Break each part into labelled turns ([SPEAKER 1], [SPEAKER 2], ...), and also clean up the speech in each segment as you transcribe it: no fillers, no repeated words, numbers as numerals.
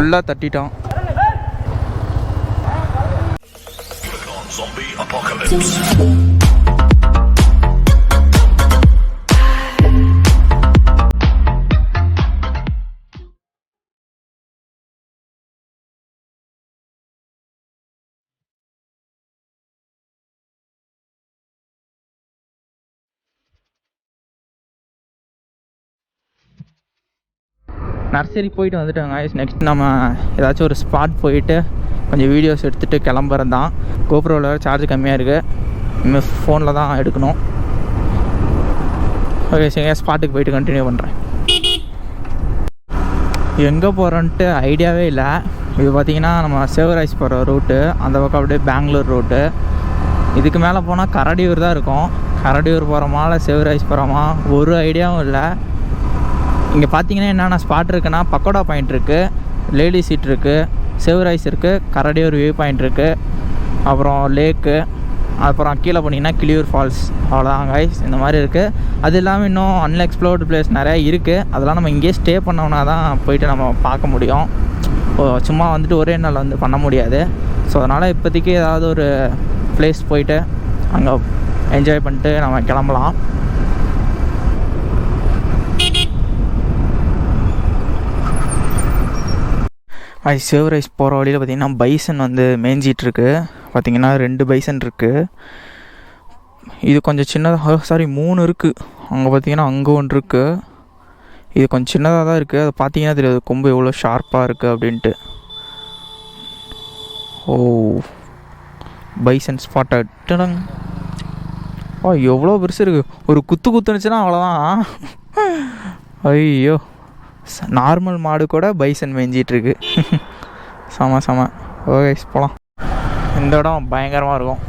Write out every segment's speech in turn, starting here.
[SPEAKER 1] ஃபுல்லாக தட்டிட்டோம். நர்சரி போயிட்டு வந்துட்டோங்க. நெக்ஸ்ட் நம்ம ஏதாச்சும் ஒரு ஸ்பாட் போயிட்டு கொஞ்சம் வீடியோஸ் எடுத்துகிட்டு கிளம்புறது தான். கோப்ரோவில் சார்ஜ் கம்மியாக இருக்குது, இனிமேல் ஃபோனில் தான் எடுக்கணும். ஓகே சரி, ஸ்பாட்டுக்கு போயிட்டு கண்டினியூ பண்ணுறேன். எங்கே போகிறோன்ட்டு ஐடியாவே இல்லை. இது பார்த்திங்கன்னா நம்ம சிவராய்ஸ் போகிற ரூட்டு, அந்த பக்கம் அப்படியே பெங்களூர் ரூட்டு. இதுக்கு மேலே போனால் கரடியூர் தான் இருக்கும். கரடியூர் போகிறோமா இல்லை சிவராய்ஸ் போகிறோமா ஒரு ஐடியாவும் இல்லை. இங்கே பார்த்தீங்கன்னா என்னென்ன ஸ்பாட் இருக்குன்னா, பக்கோடா பாயிண்ட் இருக்குது, லேடி சீட் இருக்குது, சிவராய்ஸ் இருக்குது, கரடியூர் வியூ பாயிண்ட் இருக்குது, அப்புறம் லேக்கு, அப்புறம் கீழே போனீங்கன்னா கிளியூர் ஃபால்ஸ். அவ்வளோதான் கைஸ், இந்த மாதிரி இருக்குது. அது இல்லாமல் இன்னும் அன்எக்ஸ்ப்ளோர்டு பிளேஸ் நிறையா இருக்குது. அதெல்லாம் நம்ம இங்கேயே ஸ்டே பண்ணோம்னா தான் போயிட்டு நம்ம பார்க்க முடியும். சும்மா வந்துட்டு ஒரே நாள் வந்து பண்ண முடியாது. ஸோ அதனால் இப்போதைக்கு ஏதாவது ஒரு பிளேஸ் போயிட்டு அங்கே என்ஜாய் பண்ணிட்டு நம்ம கிளம்பலாம். சிவரைஸ் போகிற வழியில் பார்த்திங்கன்னா பைசன் வந்து மேய்ஞ்சிட்ருக்கு. பார்த்திங்கன்னா 2 பைசன் இருக்குது. இது கொஞ்சம் சின்னதாக, சாரி 3 இருக்குது. அங்கே பார்த்திங்கன்னா அங்கே ஒன்று இருக்குது. இது கொஞ்சம் சின்னதாக தான் இருக்குது. அதை பார்த்திங்கன்னா தெரியாது கொம்பு எவ்வளோ ஷார்ப்பாக இருக்குது அப்படின்ட்டு. ஓ, பைசன் ஸ்பாட்டட். எவ்வளோ பெருசு இருக்குது. ஒரு குத்துனுச்சுன்னா அவ்வளோதான். ஐயோ, நார்மல் மாடு கூட பைசன் மேய்ஞ்சிட்ருக்கு. செம. ஓகே போகலாம். இந்த இடம் பயங்கரமாக இருக்கும்.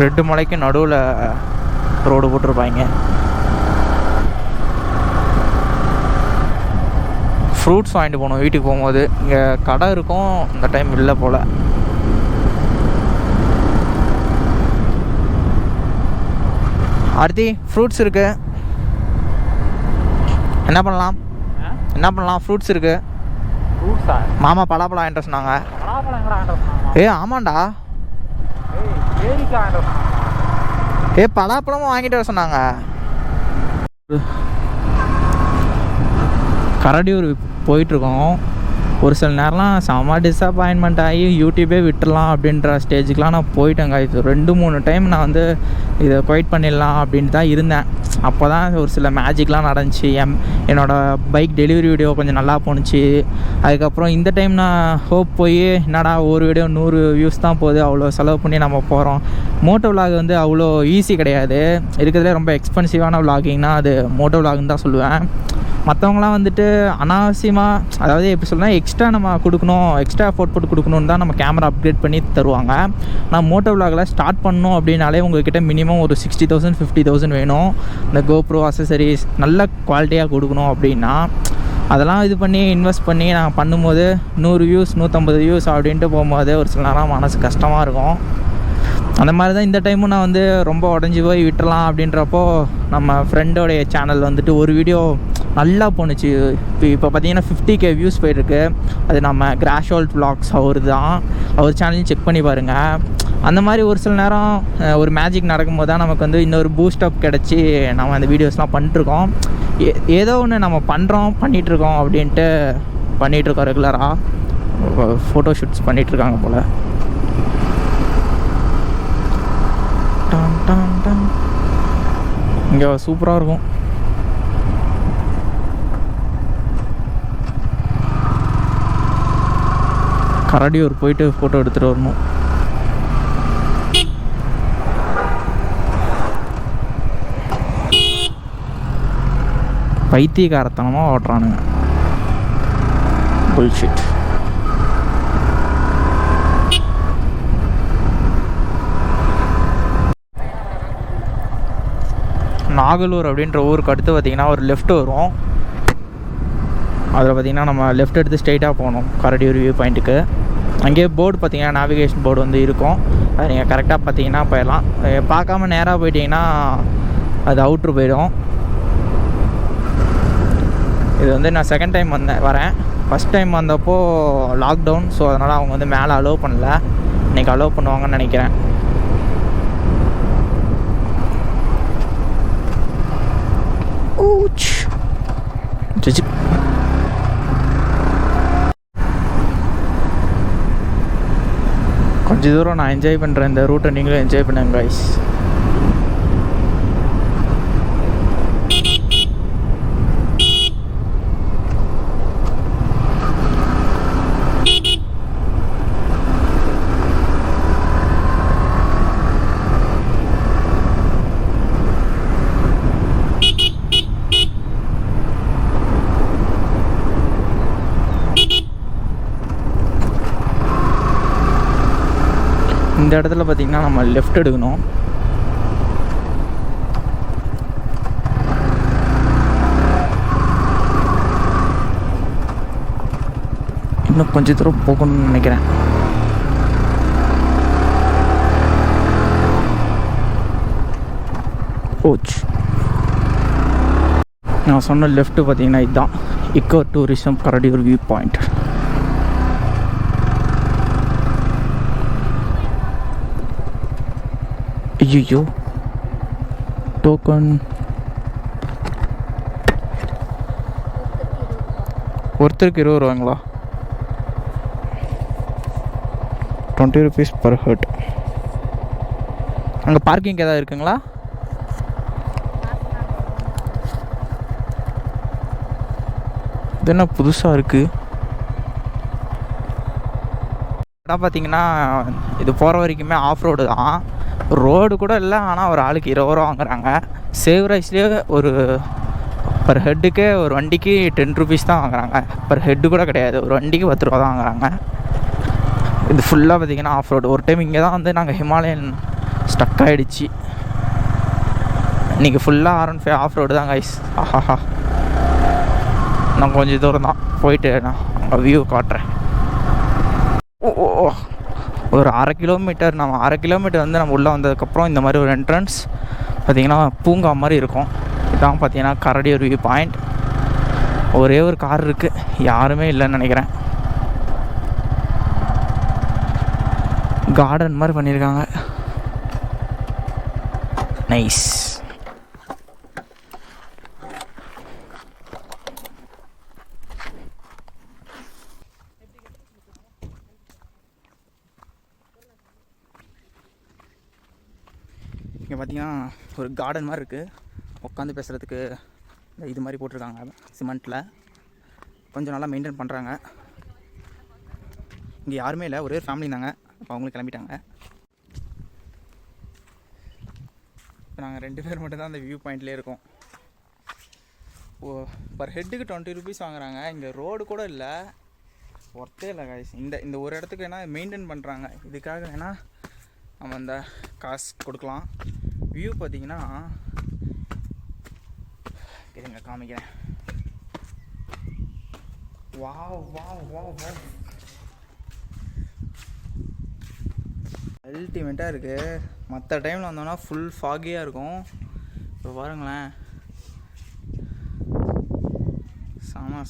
[SPEAKER 1] 2 மலைக்கு நடுவில் ரோடு போட்டிருப்பாங்க. ஃப்ரூட்ஸ் வாங்கிட்டு போகணும் வீட்டுக்கு போகும்போது. இங்கே கடை இருக்கும், இந்த டைம் இல்லை போல். ஆர்த்தி, ஃப்ரூட்ஸ் இருக்கு, என்ன பண்ணலாம்? ஃப்ரூட்ஸ் இருக்கு. மாமா பலாப்பழம் வாங்கிட்டு சொன்னாங்க. ஆமாண்டா, பலாப்பழமும் வாங்கிட்டு வர சொன்னாங்க. கரடியூர் போயிட்டுருக்கோம். ஒரு சில நேரம்லாம் செம்ம டிஸப்பாயின்மெண்ட் ஆகி யூடியூபே விட்டுடலாம் அப்படின்ற ஸ்டேஜுக்கெலாம் நான் போயிட்டேங்க. இது 2-3 டைம் நான் வந்து இதை குவைட் பண்ணிடலாம் அப்படின்ட்டு தான் இருந்தேன். அப்போ தான் ஒரு சில மேஜிக்லாம் நடந்துச்சு. என்னோடய பைக் டெலிவரி வீடியோ கொஞ்சம் நல்லா போணுச்சு. அதுக்கப்புறம் இந்த டைம் நான் ஹோப் போய் என்னடா ஒரு வீடியோ 100 வியூஸ் தான் போகுது, அவ்வளோ செலவு பண்ணி நம்ம போகிறோம். மோட்டோ விலாக் வந்து அவ்வளோ ஈஸி கிடையாது. இருக்கிறதுலே ரொம்ப எக்ஸ்பென்சிவான விலாகிங்னால் அது மோட்டோ விலாக்னு தான் சொல்லுவேன். மற்றவங்களாம் வந்துட்டு அனாவசியமாக, அதாவது எப்படி சொல்லலாம், எக்ஸ்ட்ரா நம்ம கொடுக்கணும், எக்ஸ்ட்ரா எஃபோர்ட் போட்டு கொடுக்கணுன்னு தான் நம்ம கேமரா அப்கிரேட் பண்ணி தருவாங்க. நான் மோட்டோ விலாகில் ஸ்டார்ட் பண்ணணும் அப்படின்னாலே உங்கள்கிட்ட மினிமம் ஒரு 60,000 50,000 வேணும். இந்த கோப்ரோ அசசரிஸ் நல்ல குவாலிட்டியாக கொடுக்கணும் அப்படின்னா அதெல்லாம் இது பண்ணி இன்வெஸ்ட் பண்ணி நான் பண்ணும்போது 100 வியூஸ் 150 வியூஸ் அப்படின்ட்டு போகும்போது ஒரு சில நேரம் மனசு கஷ்டமாக இருக்கும். அந்த மாதிரி தான் இந்த டைமும் நான் வந்து ரொம்ப உடஞ்சி போய் விட்டுறலாம் அப்படின்றப்போ நம்ம ஃப்ரெண்டோடைய சேனல் வந்துட்டு ஒரு வீடியோ நல்லா போணுச்சு. இப்போ பார்த்தீங்கன்னா 50K வியூஸ் போயிருக்கு. அது நம்ம கிராஷ்வால்ட் விலாக்ஸ் அவர் சேனலையும் செக் பண்ணி பாருங்கள். அந்த மாதிரி ஒரு சில நேரம் ஒரு மேஜிக் நடக்கும்போது தான் நமக்கு வந்து இன்னொரு பூஸ்டப் கிடச்சி நம்ம அந்த வீடியோஸ்லாம் பண்ணிட்டுருக்கோம். ஏதோ ஒன்று நம்ம பண்ணிகிட்ருக்கோம் அப்படின்ட்டு பண்ணிகிட்ருக்கோம். ரெகுலராக ஃபோட்டோ ஷூட்ஸ் பண்ணிகிட்ருக்காங்க போல். இங்கே சூப்பராக இருக்கும். கரடியூர் போயிட்டு ஃபோட்டோ எடுத்துகிட்டு வரணும். பைத்தியக்காரத்தனமாக ஓட்டுறானுங்க. புல்ஷிட். நாகலூர் அப்படின்ற ஊருக்கு அடுத்து பார்த்திங்கன்னா ஒரு லெஃப்ட் வரும். அதில் பார்த்திங்கன்னா நம்ம லெஃப்ட் எடுத்து ஸ்ட்ரெயிட்டாக போகணும் கரடியூர் வியூ பாயிண்ட்டுக்கு. அங்கேயே போர்டு பார்த்திங்கன்னா நேவிகேஷன் போர்டு வந்து இருக்கும். அது நீங்கள் கரெக்டாக பார்த்தீங்கன்னா போயிடலாம். பார்க்காம நேராக போயிட்டிங்கன்னா அது அவுட்ரு போயிடும். இது வந்து நான் செகண்ட் டைம் வரேன். ஃபஸ்ட் டைம் வந்தப்போ லாக்டவுன், ஸோ அதனால் அவங்க வந்து மேலே அலோவ் பண்ணல. இன்றைக்கி அலோவ் பண்ணுவாங்கன்னு நினைக்கிறேன். கொஞ்சம் தூரம் நான் என்ஜாய் பண்ணுறேன். இந்த ரூட்டை நீங்களும் என்ஜாய் பண்ணுங்க கைஸ். இந்த இடத்துல பார்த்திங்கன்னா நம்ம லெஃப்ட் எடுக்கணும். இன்னும் கொஞ்சம் தூரம் போகணும்னு நினைக்கிறேன். போச்சு. நான் சொன்ன லெஃப்ட்டு பார்த்திங்கன்னா இதுதான் eco tourism Karadiyur view point. ஐயோ டோக்கன் ஒருத்தருக்கு 20 ரூபாங்களா? 20 rupees per head. அங்கே பார்க்கிங் ஏதாவது இருக்குங்களா? இது என்ன புதுசாக இருக்குது? இடம் பார்த்தீங்கன்னா இது போகிற வரைக்குமே ஆஃப் ரோடு தான், ரோடு கூட இல்லை. ஆனால் ஒரு ஆளுக்கு 20 ரூபா வாங்குறாங்க. சேவ் ரைஸ்லேயே ஒரு பர் ஹெட்டுக்கே ஒரு வண்டிக்கு 10 rupees தான் வாங்குறாங்க. பர் ஹெட்டு கூட கிடையாது, ஒரு வண்டிக்கு 10 ரூபா தான் வாங்குறாங்க. இது ஃபுல்லாக பார்த்திங்கன்னா ஆஃப் ரோடு. ஒரு டைம் இங்கே தான் வந்து நாங்கள் ஹிமாலயன் ஸ்டக் ஆகிடுச்சு. இன்றைக்கி ஃபுல்லாக R15 ஆஃப் ரோடு தான் கைஸ். ஆஹாஹா, நான் கொஞ்சம் தூரம் தான் போயிட்டு நான் அங்கே வியூ காட்டுறேன். ஓ, ஒரு 1/2 கிலோமீட்டர். நம்ம 1/2 கிலோமீட்டர் வந்து நம்ம உள்ளே வந்ததுக்கப்புறம் இந்த மாதிரி ஒரு என்ட்ரன்ஸ் பார்த்திங்கன்னா பூங்கா மாதிரி இருக்கும். இதான் பார்த்திங்கன்னா கரடியூர் வியூ பாயிண்ட். ஒரே ஒரு கார் இருக்குது, யாருமே இல்லைன்னு நினைக்கிறேன். கார்டன் மாதிரி பண்ணியிருக்காங்க. நைஸ். இங்கே பார்த்தீங்கன்னா ஒரு கார்டன் மாதிரி இருக்குது. உட்காந்து பேசுகிறதுக்கு இந்த இது மாதிரி போட்டிருக்காங்க சிமெண்ட்டில். கொஞ்சம் நல்லா மெயின்டைன் பண்ணுறாங்க. இங்கே யாருமே இல்லை, ஒரே ஃபேமிலி தாங்க. இப்போ அவங்களும் கிளம்பிட்டாங்க. இப்போ நாங்கள் 2 பேர் மட்டும் தான் அந்த வியூ பாயிண்ட்லேயே இருக்கோம். பர் ஹெட்டுக்கு 20 rupees வாங்குறாங்க. இங்கே ரோடு கூட இல்லை, ஒர்த்தே இல்லை காய்ஸ். இந்த ஒரு இடத்துக்கு வேணால் மெயின்டைன் பண்ணுறாங்க. இதுக்காக வேணால் நம்ம இந்த காசு கொடுக்கலாம். வியூ பார்த்தீங்கன்னா இருங்க காமிக்கிறேன். வாவ் வாவ் வாவ் வாவ், அல்டிமேட்டாக இருக்குது. மற்ற டைமில் வந்தோம்னா ஃபுல் ஃபாகியாக இருக்கும். இப்போ பாருங்களேன்,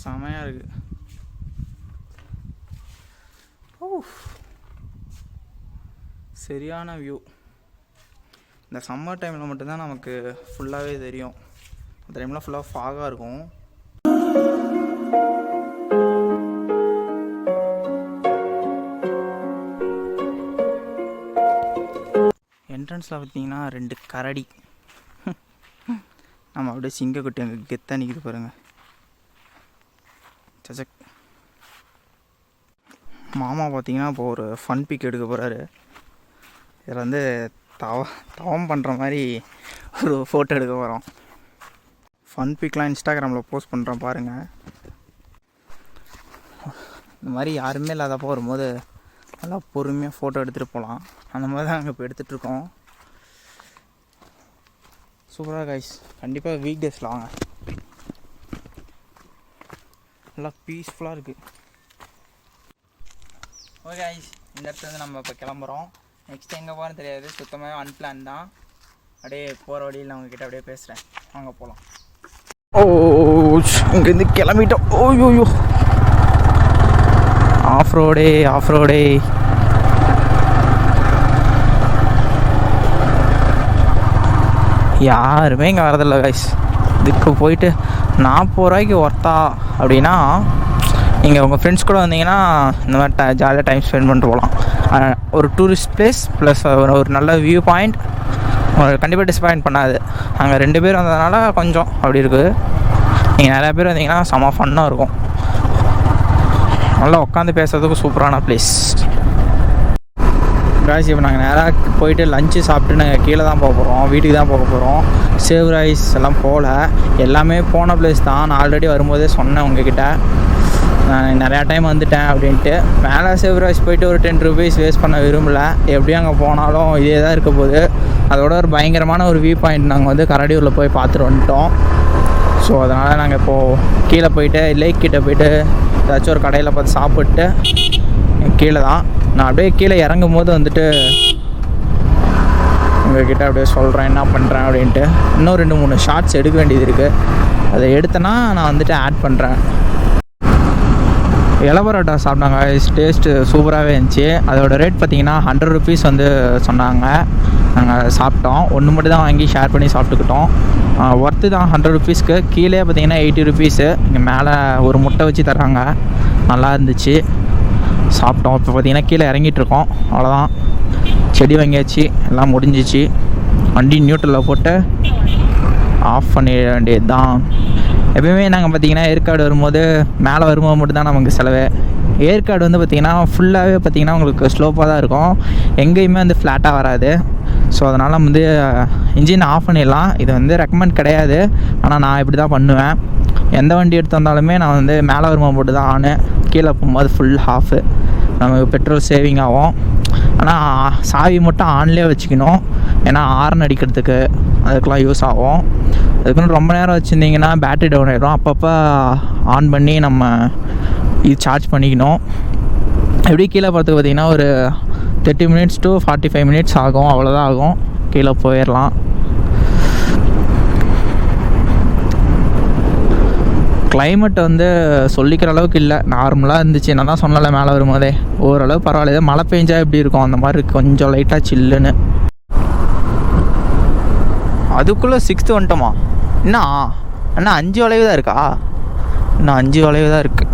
[SPEAKER 1] செமையாக இருக்குது. சரியான வியூ. இந்த சம்மர் டைமில் மட்டும்தான் நமக்கு ஃபுல்லாகவே தெரியும். அந்த டைமில் ஃபுல்லாக ஃபாகாக இருக்கும். என்ட்ரன்ஸில் பார்த்தீங்கன்னா 2 கரடி. நம்ம அப்படியே சிங்கக்குட்டி அங்கே கெத்தாக நிற்கிது பாருங்கள். சச்சக். மாமா பார்த்தீங்கன்னா இப்போ ஒரு ஃபன் பிக் எடுக்க போகிறாரு. இதில் வந்து தவம் பண்ணுற மாதிரி ஒரு ஃபோட்டோ எடுக்க போகிறோம். ஃபன் பிக்லாம் இன்ஸ்டாகிராமில் போஸ்ட் பண்ணுறோம் பாருங்கள். இந்த மாதிரி யாருமே இல்லாதப்போ வரும்போது நல்லா பொறுமையாக ஃபோட்டோ எடுத்துகிட்டு போகலாம். அந்த மாதிரி தான் அங்கே இப்போ எடுத்துகிட்ருக்கோம். சூப்பராக கைஸ். கண்டிப்பாக வீக் டேஸில் வாங்க, நல்லா பீஸ்ஃபுல்லாக இருக்குது. ஓகே கைஸ், இந்த இடத்துல வந்து நம்ம இப்போ கிளம்புறோம். நெக்ஸ்ட் எங்கே போகிறோன்னு தெரியாது, சுத்தமாக அன்பிளான் தான். அப்படியே போகிற வழியில் நான் உங்ககிட்ட அப்படியே பேசுகிறேன். வாங்க போகலாம். ஓ இங்கேருந்து கிளம்பிட்டோம். ஓய்யோ ஆஃப் ரோடே யாருமே இங்கே வரதில்லை கைஸ். இதுக்கு போயிட்டு 40 ரூபாய்க்கு ஒர்த்தா அப்படின்னா நீங்கள் உங்கள் ஃப்ரெண்ட்ஸ் கூட வந்தீங்கன்னா இந்த மாதிரி ஜாலியாக டைம் ஸ்பெண்ட் பண்ணிட்டு போகலாம். ஒரு டூரிஸ்ட் பிளேஸ் ப்ளஸ் ஒரு நல்ல வியூ பாயிண்ட் கண்டிப்பாக டிசப்பாயிண்ட் பண்ணாது. அங்கே 2 பேர் வந்ததுனால கொஞ்சம் அப்படி இருக்குது. நீங்கள் நிறையா பேர் வந்தீங்கன்னா செம்ம ஃபன்னாக இருக்கும். நல்லா உட்காந்து பேசுறதுக்கு சூப்பரான பிளேஸ் ரைஸ். இப்போ நாங்கள் நேராக போயிட்டு லஞ்சு சாப்பிட்டு நாங்கள் கீழே தான் போக போகிறோம், வீட்டுக்கு தான் போக போகிறோம். சேவ் ரைஸ் எல்லாம் போகல, எல்லாமே போன பிளேஸ் தான். நான் ஆல்ரெடி வரும்போதே சொன்னேன் உங்ககிட்ட, நான் நிறையா டைம் வந்துட்டேன் அப்படின்ட்டு. மேலே சேவ் ரைஸ் போயிட்டு ஒரு 10 ரூபீஸ் வேஸ்ட் பண்ண விரும்பலை. எப்படியும் அங்கே போனாலும் இதே தான் இருக்க போகுது. அதோட ஒரு பயங்கரமான ஒரு வியூ பாயிண்ட் நாங்கள் வந்து கரடியூரில் போய் பார்த்துட்டு வந்துட்டோம். ஸோ அதனால் நாங்கள் இப்போது கீழே போயிட்டு லேக் கிட்டே போயிட்டு ஏதாச்சும் ஒரு கடையில் பார்த்து சாப்பிட்டு கீழே தான் நான் அப்படியே கீழே இறங்கும் போது வந்துட்டு உங்கள்கிட்ட அப்படியே சொல்கிறேன் என்ன பண்ணுறேன் அப்படின்ட்டு. இன்னும் 2-3 ஷார்ட்ஸ் எடுக்க வேண்டியது இருக்குது. அதை எடுத்தேன்னா நான் வந்துட்டு ஆட் பண்ணுறேன். இலை பரோட்டா சாப்பிட்டாங்க, டேஸ்ட்டு சூப்பராகவே இருந்துச்சு. அதோட ரேட் பார்த்திங்கன்னா 100 ரூபீஸ் வந்து சொன்னாங்க. நாங்கள் சாப்பிட்டோம், ஒன்று மட்டும் தான் வாங்கி ஷேர் பண்ணி சாப்பிட்டுக்கிட்டோம். ஒர்த்து தான் 100 ரூபீஸ்க்கு. கீழே பார்த்திங்கன்னா 80 ரூபீஸு. இங்கே மேலே ஒரு முட்டை வச்சு தர்றாங்க, நல்லா இருந்துச்சு, சாப்பிட்டோம். இப்போ பார்த்திங்கன்னா கீழே இறங்கிட்டுருக்கோம். அவ்வளோதான், செடி வாங்கியாச்சு, எல்லாம் முடிஞ்சிச்சு. வண்டி நியூட்ரலில் போட்டு ஆஃப் பண்ணிட வேண்டியது தான். எப்பயுமே நாங்கள் பார்த்திங்கன்னா ஏற்காடு வரும்போது மேலே வரும்போது மட்டும்தான் நமக்கு செலவு. ஏற்காடு வந்து பார்த்திங்கன்னா ஃபுல்லாகவே பார்த்திங்கன்னா உங்களுக்கு ஸ்லோப்பாக தான் இருக்கும், எங்கேயுமே வந்து ஃப்ளாட்டாக வராது. ஸோ அதனால் நம்ம வந்து இன்ஜின் ஆஃப் பண்ணிடலாம். இது வந்து ரெக்கமெண்ட் கிடையாது, ஆனால் நான் இப்படி தான் பண்ணுவேன். எந்த வண்டி எடுத்து வந்தாலுமே நான் வந்து மேலே வரும்போது மட்டும் தான் ஆனு, கீழே போகும்போது ஃபுல் ஹாஃபு. நமக்கு பெட்ரோல் சேவிங் ஆகும். ஆனால் சாவி மட்டும் ஆன்லேயே வச்சுக்கணும், ஏன்னா ஹார்ன் அடிக்கிறதுக்கு அதுக்கெலாம் யூஸ் ஆகும். அதுக்குன்னு ரொம்ப நேரம் வச்சுருந்திங்கன்னா பேட்ரி டவுன் ஆகிடும். அப்பப்போ ஆன் பண்ணி நம்ம இது சார்ஜ் பண்ணிக்கணும். எப்படி கீழே பார்த்துக்கு பார்த்திங்கன்னா ஒரு 30 minutes to 45 minutes ஆகும், அவ்வளோதான் ஆகும். கீழே போயிடலாம். கிளைமேட் வந்து சொல்லிக்கிற அளவுக்கு இல்லை, நார்மலாக இருந்துச்சு. நான் தான் சொன்னல மேலே வரும்போதே ஓரளவு பரவாயில்ல. மழை பெஞ்சா எப்படி இருக்கும் அந்த மாதிரி கொஞ்சம் லைட்டாக சில்லுன்னு. அதுக்குள்ளே 6th வந்துட்டோமா? இன்னும் 5 வளைவு தான் இருக்கா? இன்னும் 5 வளைவு தான் இருக்குது.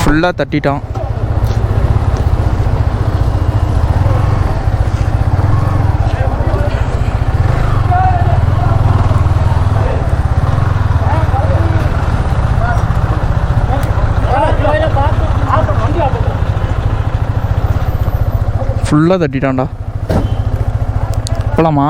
[SPEAKER 1] ஃபுல்லாக தட்டிட்டோம். ஃபுல்லாக தட்டிட்டான்டா. போலாமா?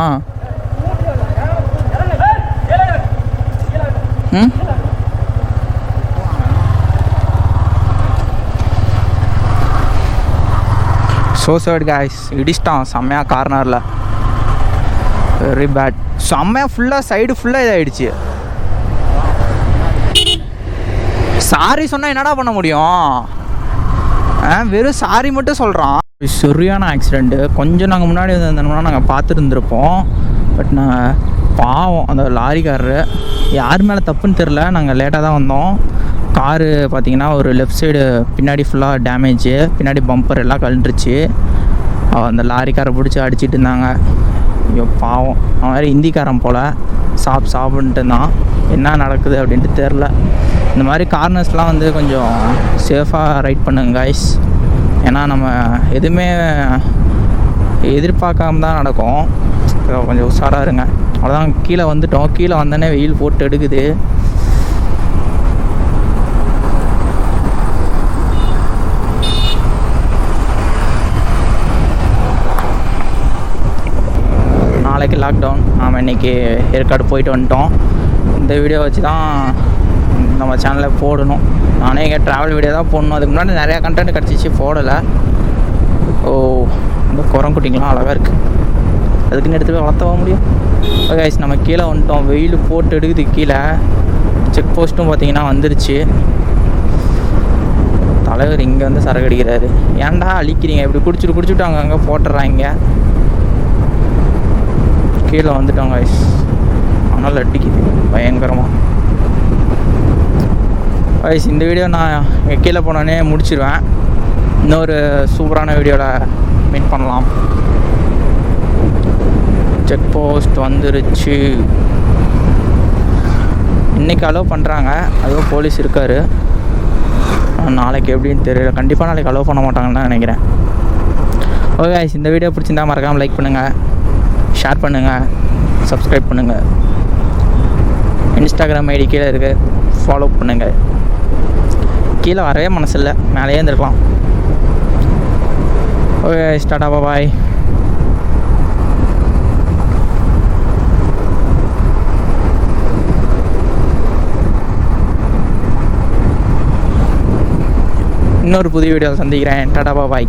[SPEAKER 1] ஸோ சேட் காய்ஸ், இடிச்சிட்டான் செம்மையாக கார்னரில், வெரி பேட். செம்மையாக ஃபுல்லாக சைடு ஃபுல்லாக இதாகிடுச்சு. சாரி சொன்னால் என்னடா பண்ண முடியும்? வெறும் சாரி மட்டும் சொல்கிறான். சரியான ஆக்சிடெண்ட்டு. கொஞ்சம் நாங்கள் முன்னாடி வந்திருந்தோம்னா நாங்கள் பார்த்துருந்துருப்போம். பட் நாங்கள் பாவம் அந்த லாரிக்காரரு, யார் மேலே தப்புன்னு தெரில. நாங்கள் லேட்டாக தான் வந்தோம். காரு பார்த்திங்கன்னா ஒரு லெஃப்ட் சைடு பின்னாடி ஃபுல்லாக டேமேஜு, பின்னாடி பம்பர் எல்லாம் கழண்டுருச்சு. அந்த லாரிக்காரை பிடிச்சி அடிச்சிட்டு இருந்தாங்க. ஐயோ பாவம், அவன் மாதிரி ஹிந்திக்காரன் போல் சாப்பிட்டுட்டு இருந்தான். என்ன நடக்குது அப்படின்ட்டு தெரில. இந்த மாதிரி கார்னர்ஸ்லாம் வந்து கொஞ்சம் சேஃபாக ரைட் பண்ணுங்க காய்ஸ். ஏன்னா நம்ம எதுவுமே எதிர்பார்க்காம தான் நடக்கும். கொஞ்சம் உஷாராக இருங்க. அவ்வளோதான், கீழே வந்துட்டோம். கீழே வந்தோடனே வெயில் போட்டு எடுக்குது. நாளைக்கு லாக்டவுன். நாம் இன்றைக்கி ஏற்காடு போயிட்டு வந்துட்டோம். இந்த வீடியோ வச்சு தான் நம்ம சேனலில் போடணும். நானே எங்கள் ட்ராவல் வீடியோ தான் போடணும். அதுக்கு முன்னாடி நிறையா கண்டென்ட் கிடச்சிச்சு, போடலை. ஓ, இந்த குரங்குட்டிங்களாம் அழகாக இருக்குது. அதுக்குன்னு எடுத்து போய் வளர்த்தவா முடியும். ஓகே கைஸ், நம்ம கீழே வந்துட்டோம். வெயில் போட்டு எடுக்குது கீழே. செக் போஸ்ட்டும் பார்த்தீங்கன்னா வந்துருச்சு. தலைவர் இங்கே வந்து சரக்கு அடிக்கிறாரு. ஏன்டா அழிக்கிறீங்க? இப்படி குடிச்சுட்டு அங்கங்கே போட்டுடுறாங்க. கீழே வந்துட்டோம் கைஸ். ஆனால் அடிக்குது பயங்கரமாக. கைஸ், இந்த வீடியோ நான் கீழே போனோடனே முடிச்சிடுவேன். இன்னொரு சூப்பரான வீடியோவில் மீட் பண்ணலாம். செக் போஸ்ட் வந்துருச்சு. இன்றைக்கி அலோவ் பண்ணுறாங்க. அதுவும் போலீஸ் இருக்கார். நாளைக்கு எப்படின்னு தெரியல. கண்டிப்பாக நாளைக்கு அலோவ் பண்ண மாட்டாங்கன்னு தான் நினைக்கிறேன். ஓகே கைஸ், இந்த வீடியோ பிடிச்சிருந்தா மறக்காமல் லைக் பண்ணுங்கள், ஷேர் பண்ணுங்கள், சப்ஸ்கிரைப் பண்ணுங்கள். இன்ஸ்டாகிராம் ஐடி கீழே இருக்குது, ஃபாலோ பண்ணுங்கள். கீழே வரவே மனசில்லை, மேலேயே இருந்திருக்கலாம். ஓகே கைஸ், டாடா பாய். இன்னொரு புதிய வீடியோவில் சந்திக்கிறேன். டாடா பாய்.